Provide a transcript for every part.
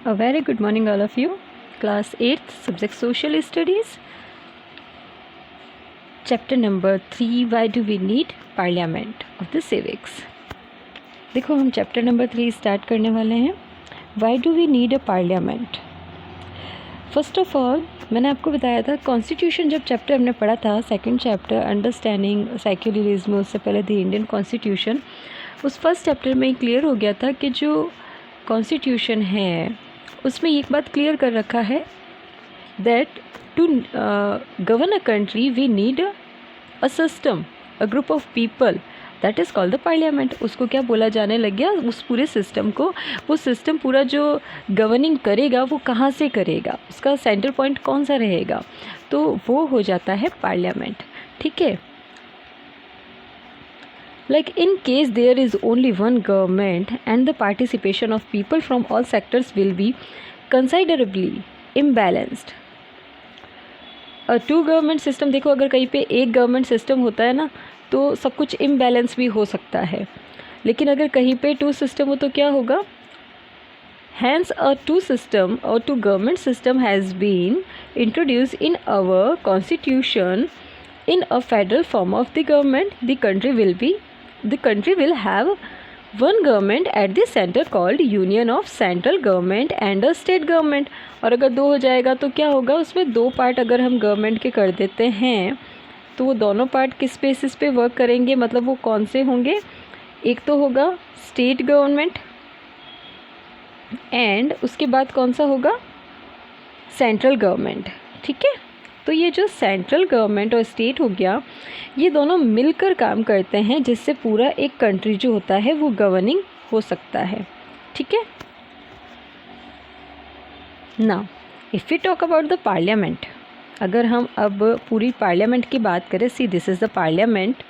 A very good morning all of you. Class 8th subject Social Studies. Chapter number 3 Why do we need Parliament of the Civics. देखो हम chapter number 3 start करने वाले हैं. Why do we need a Parliament? First of all मैंने आपको बताया था constitution जब चैप्टर हमने पढ़ा था सेकंड चैप्टर अंडरस्टैंडिंग सेक्युलरिज्म, उससे पहले द इंडियन कॉन्स्टिट्यूशन, उस फर्स्ट चैप्टर में क्लियर हो गया था कि जो कॉन्स्टिट्यूशन है उसमें एक बात क्लियर कर रखा है that to govern a country we need a system, a group of people that is called the parliament. उसको क्या बोला जाने लग गया, उस पूरे सिस्टम को, वो सिस्टम पूरा जो गवर्निंग करेगा वो कहाँ से करेगा, उसका सेंटर पॉइंट कौन सा रहेगा, तो वो हो जाता है पार्लियामेंट. ठीक है. Like in case there is only one government and the participation of people from all sectors will be considerably imbalanced. To government system, देखो अगर कहीं पे एक गवर्नमेंट सिस्टम होता है ना तो सब कुछ इम्बैलेंस भी हो सकता है, लेकिन अगर कहीं पे टू सिस्टम हो तो क्या होगा. Hence a two system or two government system has been introduced in our constitution. In a federal form of the government, the country will have one government at the center called union of central government and a state government. और अगर दो हो जाएगा तो क्या होगा, उसमें दो पार्ट अगर हम गवर्नमेंट के कर देते हैं तो वो दोनों पार्ट किस बेसिस पे वर्क करेंगे, मतलब वो कौन से होंगे. एक तो होगा स्टेट गवर्नमेंट एंड उसके बाद कौन सा होगा, सेंट्रल गवर्नमेंट. ठीक है. तो ये जो सेंट्रल गवर्नमेंट और स्टेट हो गया, ये दोनों मिलकर काम करते हैं जिससे पूरा एक कंट्री जो होता है वो गवर्निंग हो सकता है. ठीक है. Now if we talk about the parliament, अगर हम अब पूरी पार्लियामेंट की बात करें, see this is the parliament,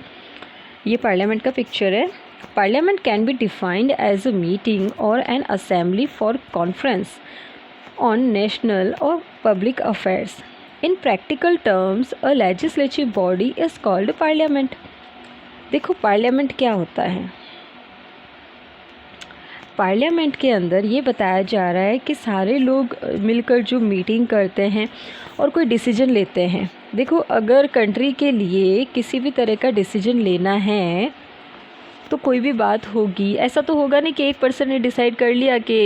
ये पार्लियामेंट का पिक्चर है. Parliament can be defined as a meeting और an assembly for conference on national और public affairs. In practical terms, a legislative body is called parliament. देखो parliament क्या होता है. Parliament के अंदर ये बताया जा रहा है कि सारे लोग मिलकर जो मीटिंग करते हैं और कोई डिसीजन लेते हैं. देखो अगर कंट्री के लिए किसी भी तरह का डिसीजन लेना है तो कोई भी बात होगी, ऐसा तो होगा नहीं कि एक पर्सन ने डिसाइड कर लिया कि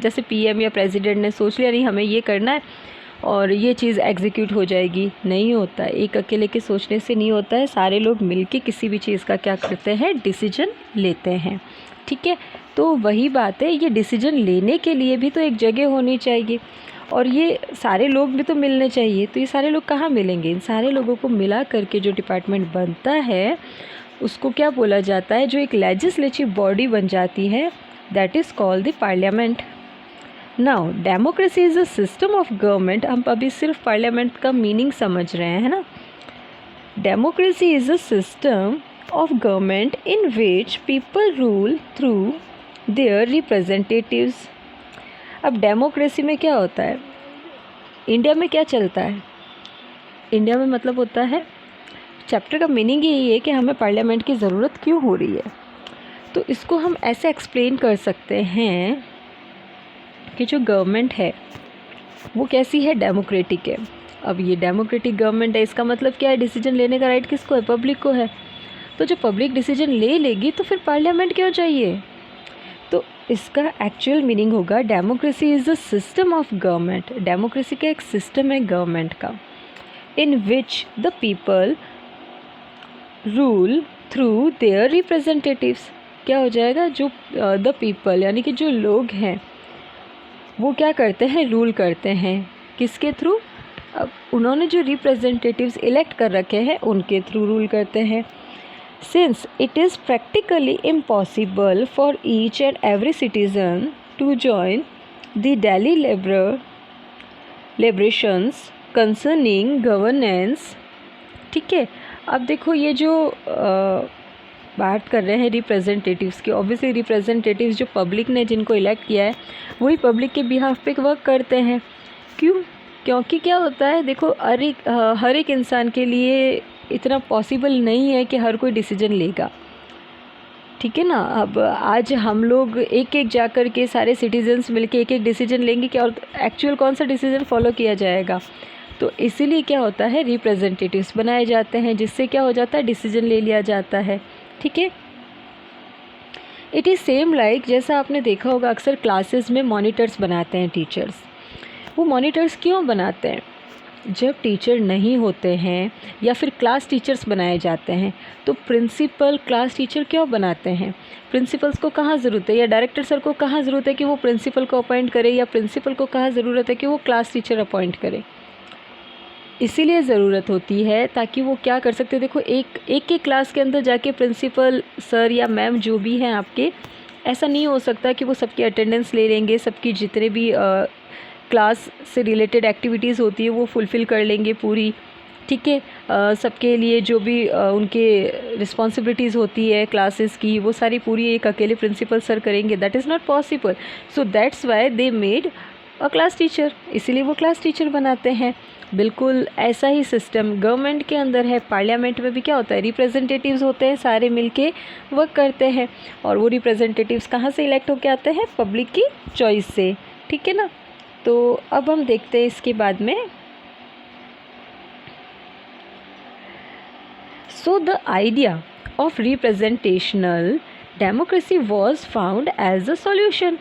जैसे पीएम या प्रेसिडेंट ने सोच लिया नहीं हमें ये करना है और ये चीज़ एग्जीक्यूट हो जाएगी. नहीं होता, एक अकेले के सोचने से नहीं होता है. सारे लोग मिलके किसी भी चीज़ का क्या करते हैं, डिसीजन लेते हैं. ठीक है. तो वही बात है, ये डिसीजन लेने के लिए भी तो एक जगह होनी चाहिए और ये सारे लोग भी तो मिलने चाहिए. तो ये सारे लोग कहाँ मिलेंगे, इन सारे लोगों को मिला करके जो डिपार्टमेंट बनता है उसको क्या बोला जाता है, जो एक लेजिस्लेटिव बॉडी बन जाती है, that is called the parliament. Now democracy is a system of government. हम अभी सिर्फ पार्लियामेंट का मीनिंग समझ रहे हैं, है ना. Democracy is a system of government in which people rule through their representatives. अब डेमोक्रेसी में क्या होता है, इंडिया में क्या चलता है, इंडिया में मतलब होता है, चैप्टर का मीनिंग यही है कि हमें पार्लियामेंट की ज़रूरत क्यों हो रही है. तो इसको हम ऐसे एक्सप्लेन कर सकते हैं कि जो गवर्नमेंट है वो कैसी है, डेमोक्रेटिक है. अब ये डेमोक्रेटिक गवर्नमेंट है, इसका मतलब क्या है, डिसीजन लेने का राइट किसको है, पब्लिक को है. तो जो पब्लिक डिसीजन ले लेगी तो फिर पार्लियामेंट क्यों चाहिए. तो इसका एक्चुअल मीनिंग होगा democracy is the system of government. Democracy का एक सिस्टम है गवर्नमेंट का, in which the people rule through their representatives. क्या हो जाएगा, जो द पीपल यानी कि जो लोग हैं वो क्या करते हैं, रूल करते हैं. किसके थ्रू, अब उन्होंने जो रिप्रेजेंटेटिव्स इलेक्ट कर रखे हैं उनके थ्रू रूल करते हैं. Since it is practically impossible for each and every citizen to join the daily liberations concerning governance. ठीक है. अब देखो ये जो बात कर रहे हैं रिप्रेजेंटेटिव्स की, ऑब्वियसली रिप्रेजेंटेटिव्स जो पब्लिक ने जिनको इलेक्ट किया है वही पब्लिक के बिहाफ पे वर्क करते हैं. क्यों, क्योंकि क्या होता है, देखो हर एक इंसान के लिए इतना पॉसिबल नहीं है कि हर कोई डिसीजन लेगा. ठीक है ना। अब आज हम लोग एक एक जा कर के सारे सिटीजन्स मिलके एक एक डिसीजन लेंगे क्या, और एक्चुअल कौन सा डिसीजन फॉलो किया जाएगा। तो इसीलिए क्या होता है, रिप्रेजेंटेटिव्स बनाए जाते हैं, जिससे क्या हो जाता है, डिसीजन ले लिया जाता है। ठीक है, इट इज़ सेम लाइक जैसा आपने देखा होगा अक्सर क्लासेस में मॉनिटर्स बनाते हैं टीचर्स। वो मॉनिटर्स क्यों बनाते हैं, जब टीचर नहीं होते हैं या फिर क्लास टीचर्स बनाए जाते हैं तो प्रिंसिपल क्लास टीचर क्यों बनाते हैं। प्रिंसिपल्स को कहाँ ज़रूरत है, या डायरेक्टर सर को कहाँ ज़रूरत है कि वो प्रिंसिपल को अपॉइंट करे, या प्रिंसिपल को कहाँ ज़रूरत है कि वो क्लास टीचर अपॉइंट करे। इसीलिए ज़रूरत होती है ताकि वो क्या कर सकते हैं, देखो एक क्लास के अंदर जाके प्रिंसिपल सर या मैम जो भी हैं आपके, ऐसा नहीं हो सकता कि वो सबकी अटेंडेंस ले लेंगे, सबकी जितने भी क्लास से रिलेटेड एक्टिविटीज़ होती है वो फुलफ़िल कर लेंगे पूरी। ठीक है, सबके लिए जो भी उनके रिस्पॉन्सिबिलिटीज़ होती है क्लासेस की वो सारी पूरी एक अकेले प्रिंसिपल सर करेंगे, that is not possible. So that's why they made a class teacher, इसीलिए वो क्लास टीचर बनाते हैं। बिल्कुल ऐसा ही सिस्टम गवर्नमेंट के अंदर है। पार्लियामेंट में भी क्या होता है, रिप्रेजेंटेटिव्स होते हैं, सारे मिलके वर्क करते हैं, और वो रिप्रेजेंटेटिव्स कहाँ से इलेक्ट होकर आते हैं, पब्लिक की चॉइस से। ठीक है ना। तो अब हम देखते हैं इसके बाद में, so the idea of representational democracy was found as a solution.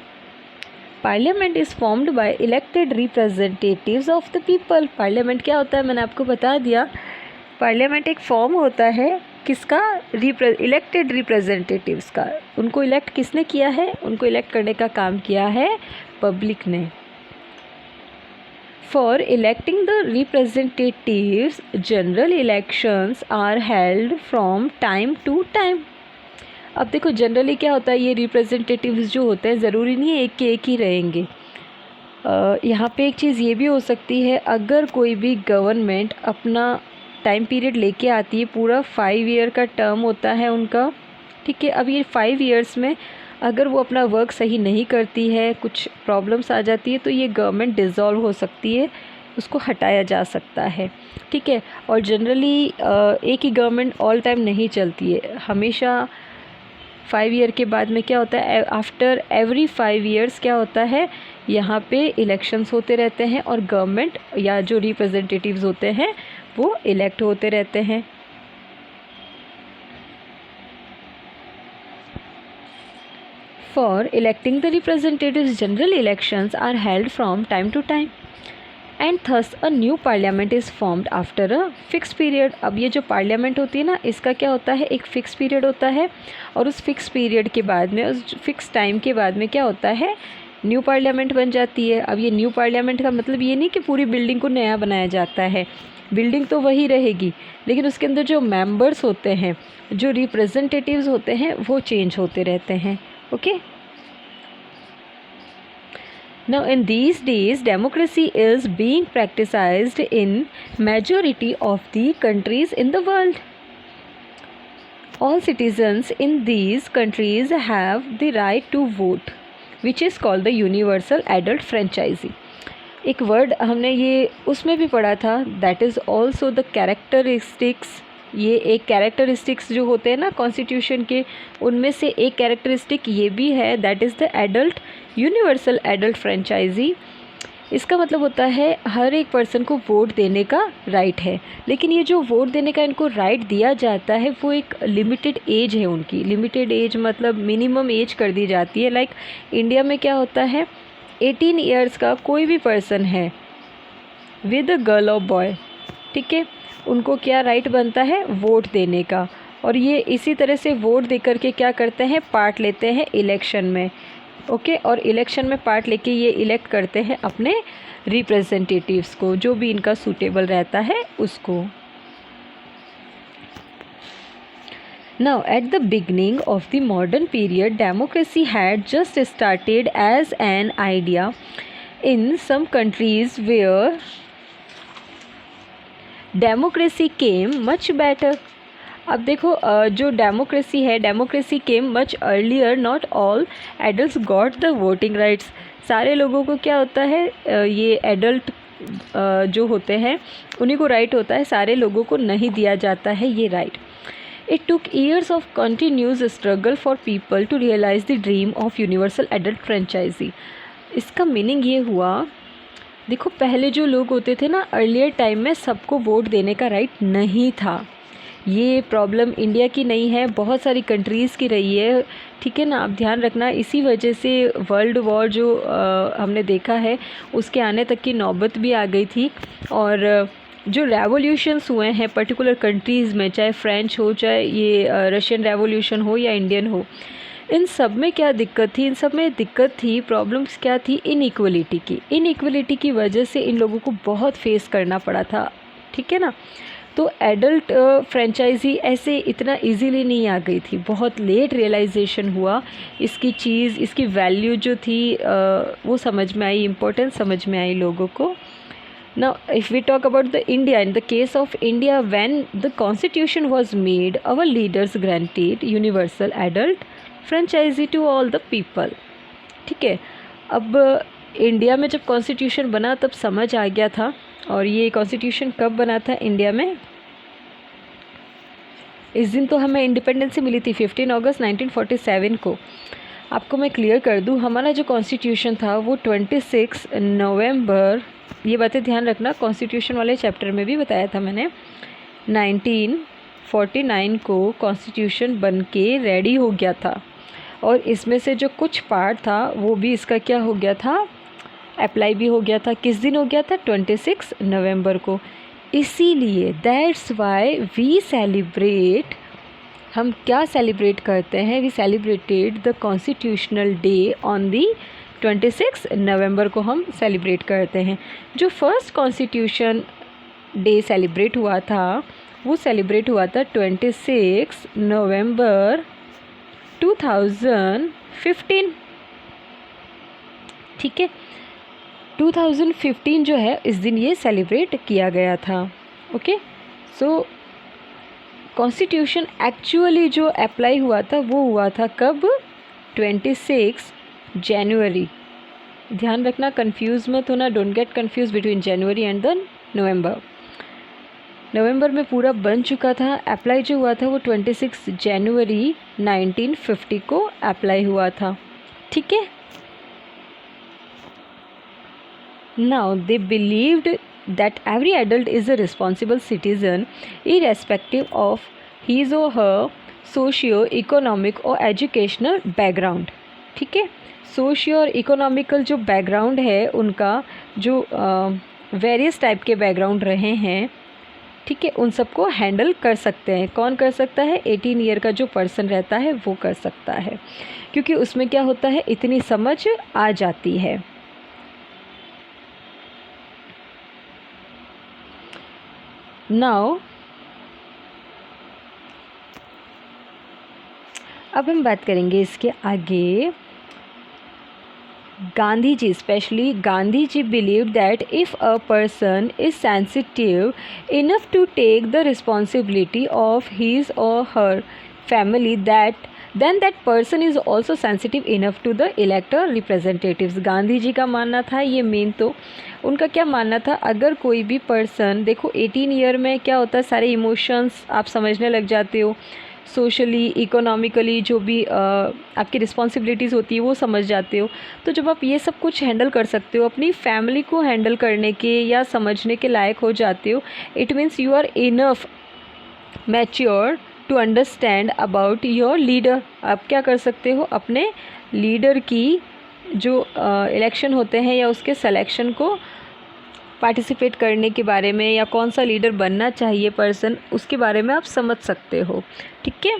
Parliament is formed by elected representatives of the people. Parliament क्या होता है, मैंने आपको बता दिया। पार्लियामेंट एक फॉर्म होता है किसका, इलेक्टेड रिप्रेजेंटेटिव्स का। उनको इलेक्ट किसने किया है, उनको इलेक्ट करने का काम किया है पब्लिक ने। For electing the representatives, general elections are held from time to time. अब देखो जनरली क्या होता है, ये रिप्रेजेंटेटिव्स जो होते हैं ज़रूरी नहीं है एक के एक ही रहेंगे। यहाँ पे एक चीज़ ये भी हो सकती है, अगर कोई भी गवर्नमेंट अपना टाइम पीरियड लेके आती है, पूरा 5 ईयर का टर्म होता है उनका। ठीक है, अब ये 5 ईयर्स में अगर वो अपना वर्क सही नहीं करती है, कुछ प्रॉब्लम्स आ जाती है, तो ये गवर्नमेंट डिज़ोल्व हो सकती है, उसको हटाया जा सकता है। ठीक है, और जनरली एक ही गवर्नमेंट ऑल टाइम नहीं चलती है, हमेशा 5 ईयर के बाद में क्या होता है, आफ्टर एवरी 5 ईयर्स क्या होता है, यहाँ पे इलेक्शंस होते रहते हैं और गवर्नमेंट या जो रिप्रेजेंटेटिव्स होते हैं वो इलेक्ट होते रहते हैं। For electing the representatives, general elections are held from time to time, and thus a new parliament is formed after a fixed period. अब ये जो पार्लियामेंट होती है ना, इसका क्या होता है, एक फ़िक्स पीरियड होता है, और उस फिक्स पीरियड के बाद में, उस फिक्स टाइम के बाद में क्या होता है, न्यू पार्लियामेंट बन जाती है। अब ये न्यू पार्लियामेंट का मतलब ये नहीं कि पूरी बिल्डिंग को नया बनाया जाता है, बिल्डिंग तो वही रहेगी, लेकिन उसके अंदर जो मेंबर्स होते हैं, जो रिप्रेजेंटेटिव्स होते हैं, वो चेंज होते रहते हैं। Okay, now in these days democracy is being practiced in majority of the countries in the world. All citizens in these countries have the right to vote, which is called the universal adult franchise. एक word हमने ये उसमें भी पढ़ा था, that is also the characteristics. ये एक characteristics जो होते हैं ना कॉन्स्टिट्यूशन के, उनमें से एक कैरेक्टरिस्टिक ये भी है, that is the adult universal adult franchise. इसका मतलब होता है हर एक पर्सन को वोट देने का राइट है, लेकिन ये जो वोट देने का इनको राइट दिया जाता है वो एक लिमिटेड एज है उनकी। लिमिटेड एज मतलब मिनिमम एज कर दी जाती है। लाइक इंडिया में क्या होता है, 18 ईयर्स का कोई भी पर्सन है विद अ गर्ल और बॉय, ठीक है, उनको क्या राइट बनता है, वोट देने का। और ये इसी तरह से वोट देकर के क्या करते हैं, पार्ट लेते हैं इलेक्शन में। ओके, और इलेक्शन में पार्ट लेके ये इलेक्ट करते हैं अपने रिप्रेजेंटेटिव्स को, जो भी इनका सूटेबल रहता है उसको। Now at the beginning of the modern period democracy had just started as an idea in some countries where democracy came much better. अब देखो जो डेमोक्रेसी है, democracy came much earlier, not all adults got the voting rights. सारे लोगों को क्या होता है, ये एडल्ट जो होते हैं उन्हीं को राइट होता है, सारे लोगों को नहीं दिया जाता है ये right. It took years of continuous struggle for people to realize the dream of universal adult franchisee. इसका मीनिंग ये हुआ, देखो पहले जो लोग होते थे ना, अर्लियर टाइम में सबको वोट देने का राइट नहीं था। ये प्रॉब्लम इंडिया की नहीं है, बहुत सारी कंट्रीज़ की रही है, ठीक है ना। आप ध्यान रखना, इसी वजह से वर्ल्ड वॉर जो हमने देखा है उसके आने तक की नौबत भी आ गई थी। और जो रेवोल्यूशंस हुए हैं पर्टिकुलर कंट्रीज़ में, चाहे फ्रेंच हो, चाहे ये रशियन रेवोल्यूशन हो या इंडियन हो, इन सब में क्या दिक्कत थी? इन सब में दिक्कत थी, प्रॉब्लम्स क्या थी? इनइक्वलिटी की वजह से इन लोगों को बहुत फेस करना पड़ा था, ठीक है ना। तो एडल्ट फ्रेंचाइजी ऐसे इतना इजीली नहीं आ गई थी, बहुत लेट रियलाइजेशन हुआ इसकी चीज़, इसकी वैल्यू जो थी वो समझ में आई, इम्पोर्टेंस समझ में आई लोगों को। Now, if we talk about the India, in the case of India, when the constitution was made, our leaders granted universal adult franchisee to all the people. ठीक है, अब इंडिया में जब कॉन्स्टिट्यूशन बना तब समझ आ गया था। और ये कॉन्स्टिट्यूशन कब बना था इंडिया में? इस दिन तो हमें इंडिपेंडेंस मिली थी 15 अगस्त 1947 को। आपको मैं क्लियर कर दूं, हमारा जो कॉन्स्टिट्यूशन था वो 26 नवंबर, ये बातें ध्यान रखना, कॉन्स्टिट्यूशन वाले चैप्टर में भी बताया था मैंने, 1949 को कॉन्स्टिट्यूशन बन के रेडी हो गया था। और इसमें से जो कुछ पार्ट था वो भी इसका क्या हो गया था, अप्लाई भी हो गया था। किस दिन हो गया था? 26 नवंबर को। इसीलिए दैट्स वाई वी सेलिब्रेट, हम क्या सेलिब्रेट करते हैं? We celebrated the constitutional day on the 26 November को हम सेलिब्रेट करते हैं। जो फर्स्ट कॉन्स्टिट्यूशन डे सेलिब्रेट हुआ था वो सेलिब्रेट हुआ था 26 नवंबर 2015, ठीक है। 2015 जो है इस दिन ये सेलिब्रेट किया गया था। ओके, सो कॉन्स्टिट्यूशन एक्चुअली जो अप्लाई हुआ था वो हुआ था कब? 26 जनवरी। ध्यान रखना, कंफ्यूज मत होना, don't get confuse between January and the November. नवंबर में पूरा बन चुका था, अप्लाई जो हुआ था वो 26 जनवरी 1950 को अप्लाई हुआ था, ठीक है। Now they believed that every adult is a responsible citizen irrespective of his or her socio-economic or educational background, ठीक है। सोशियो और इकोनॉमिकल जो बैकग्राउंड है उनका, जो वेरियस टाइप के बैकग्राउंड रहे हैं, ठीक है, उन सबको हैंडल कर सकते हैं। कौन कर सकता है? 18 ईयर का जो पर्सन रहता है वो कर सकता है, क्योंकि उसमें क्या होता है, इतनी समझ आ जाती है। नाउ अब हम बात करेंगे इसके आगे। Gandhi ji, specially Gandhi ji believe that if a person is sensitive enough to take the responsibility of his और her family, then that person is also sensitive enough to the elect representatives। Gandhi ji का मानना था ये, मेन तो उनका क्या मानना था, अगर कोई भी पर्सन, देखो 18 ईयर में क्या होता है, सारे इमोशंस आप समझने लग जाते हो, सोशली इकोनॉमिकली जो भी आपकी रिस्पॉन्सिबिलिटीज़ होती है वो समझ जाते हो। तो जब आप ये सब कुछ हैंडल कर सकते हो, अपनी फैमिली को हैंडल करने के या समझने के लायक हो जाते हो, it means you are enough mature to understand about your leader. आप क्या कर सकते हो, अपने लीडर की जो इलेक्शन होते हैं या उसके सिलेक्शन को पार्टिसिपेट करने के बारे में, या कौन सा लीडर बनना चाहिए पर्सन, उसके बारे में आप समझ सकते हो, ठीक है।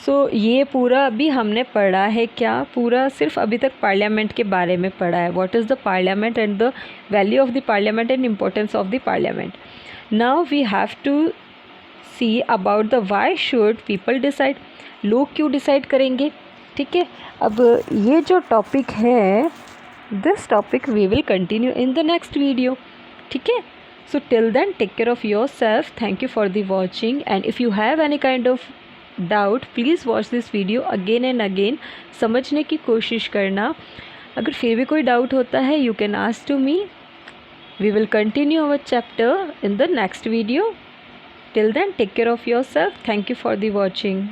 सो ये पूरा अभी हमने पढ़ा है, क्या पूरा सिर्फ अभी तक पार्लियामेंट के बारे में पढ़ा है, what is the parliament and the value of the parliament and importance of the parliament. Now we have to see about the why should people decide, लोग क्यों डिसाइड करेंगे, ठीक है। अब ये जो टॉपिक है, this topic we will continue in the next video, ठीक है। So till then take care of yourself, thank you for the watching, and if you have any kind of doubt please watch this video again and again, समझने की कोशिश करना। अगर फिर भी कोई डाउट होता है, you can ask to me, we will continue our chapter in the next video. Till then take care of yourself. Thank you for the watching.